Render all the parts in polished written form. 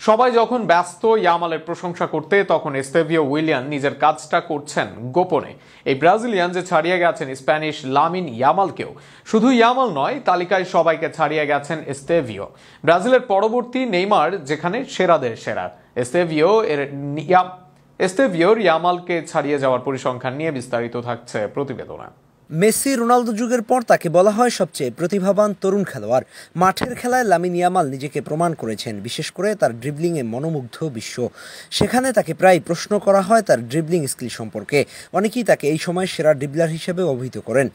সবাই যখন ব্যস্ত ইয়ামালের প্রশংসা করতে, তখন এস্তেভিও উইলিয়ান নিজের কাজটা করছেন গোপনে। এই ব্রাজিলিয়ান যে ছাড়িয়ে গেছেন স্প্যানিশ লামিন ইয়ামালকেও, শুধু ইয়ামাল নয়, তালিকায় সবাইকে ছাড়িয়ে গেছেন এস্তেভিও। ব্রাজিলের পরবর্তী নেইমার যেখানে সেরাদের সেরা, এস্তেভিওর ইয়ামালকে ছাড়িয়ে যাওয়ার পরিসংখ্যান নিয়ে বিস্তারিত থাকছে প্রতিবেদনে। মেসি রোনালদো যুগের পর তাকে বলা হয় সবচেয়ে প্রতিভাবান তরুণ খেলোয়াড়। মাঠের খেলায় লামিন ইয়ামাল নিজেকে প্রমাণ করেছেন, বিশেষ করে তার ড্রিবলিংয়ে মনোমুগ্ধ বিশ্ব। সেখানে তাকে প্রায় প্রশ্ন করা হয় তার ড্রিবলিং স্কিল সম্পর্কে। অনেকেই তাকে এই সময় সেরা ড্রিবলার হিসেবে অভিহিত করেন।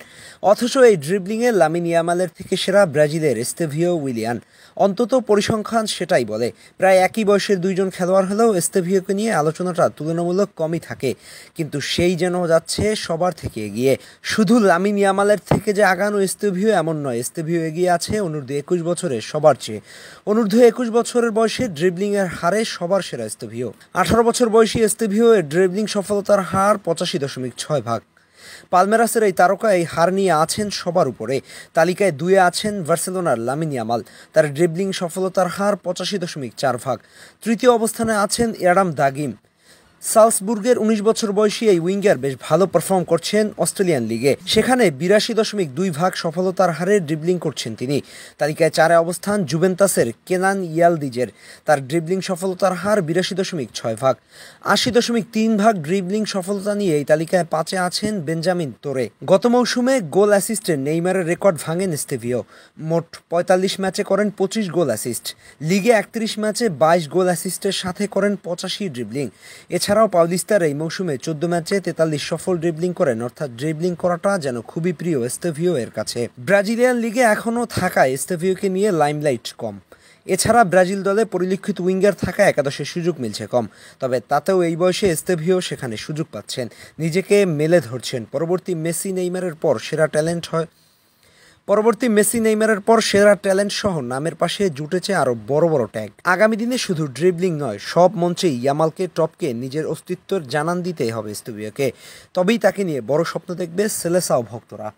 অথচ এই ড্রিবলিংয়ে লামিন ইয়ামালের থেকে সেরা ব্রাজিলের এস্তেভিও উইলিয়ান। অন্তত পরিসংখ্যান সেটাই বলে। প্রায় একই বয়সের দুইজন খেলোয়াড় হলেও এস্তেভিওকে নিয়ে আলোচনাটা তুলনামূলক কমই থাকে, কিন্তু সেই যেন যাচ্ছে সবার থেকে এগিয়ে। শুধু লামিন ইয়ামালের থেকে যে আগানো এস্তেভিও এমন নয়, এস্তেভিও এগিয়ে আছে অনূর্ধ্ব 21 বছরের সবার চেয়ে। অনূর্ধ্ব 21 বছরের বয়সে ড্রিবলিংয়ের হারে সবার সেরা এস্তেভিও। 18 বছর বয়সী এস্তেভিও এর ড্রিবলিং সফলতার হার 85.6%। পালমেরাসের এই তারকা এই হার নিয়ে আছেন সবার উপরে। তালিকায় 2-এ আছেন বার্সেলোনার লামিন ইয়ামাল, তার ড্রিবলিং সফলতার হার 85.4%। তৃতীয় অবস্থানে আছেন অ্যাডাম দাগিম। সালসবুর্গের 19 বছর বয়সী এই উইঙ্গার বেশ ভালো পারফর্ম করছেন অস্ট্রেলিয়ান লিগে। সেখানে 82.2% সফলতার হারে ড্রিবলিং করছেন তিনি। তালিকায় 4-এ অবস্থান জুভেন্টাসের কেনান ইয়ালদিজের, তার ড্রিবলিং সফলতার হার 82.6%। 80.3% ড্রিবলিং সফলতা নিয়ে এই তালিকায় 5-এ আছেন বেঞ্জামিন তোরে। গত মৌসুমে গোল অ্যাসিস্টে নেইমারের রেকর্ড ভাঙেন এস্তেভিও। মোট 45 ম্যাচে করেন 25 গোল অ্যাসিস্ট। লিগে 31 ম্যাচে 22 গোল অ্যাসিস্টের সাথে করেন 85 ড্রিবলিং। এছাড়াও পাউলিস্তার এই মৌসুমে 14 ম্যাচে 43 সফল ড্রিবলিং করেন, অর্থাৎ ড্রিবলিং করাটা যেন খুবই প্রিয় এস্তেভিও এর কাছে। ব্রাজিলিয়ান লিগে এখনও থাকায় এস্তেভিওকে নিয়ে লাইমলাইট কম। এছাড়া ব্রাজিল দলে পরিলক্ষিত উইঙ্গার থাকায় একাদশে সুযোগ মিলছে কম। তবে তাতেও এই বয়সে এস্তেভিও সেখানে সুযোগ পাচ্ছেন, নিজেকে মেলে ধরছেন। পরবর্তী মেসি নেইমারের পর সেরা ট্যালেন্ট সহ নামের পাশে জুটেছে আরও বড় বড় ট্যাগ। আগামী দিনে শুধু ড্রিবলিং নয়, সব মঞ্চেই ইয়ামালকে টপকে নিজের অস্তিত্বের জানান দিতেই হবে এস্তেভিওকে। তবেই তাকে নিয়ে বড় স্বপ্ন দেখবে সেলেসাও ভক্তরা।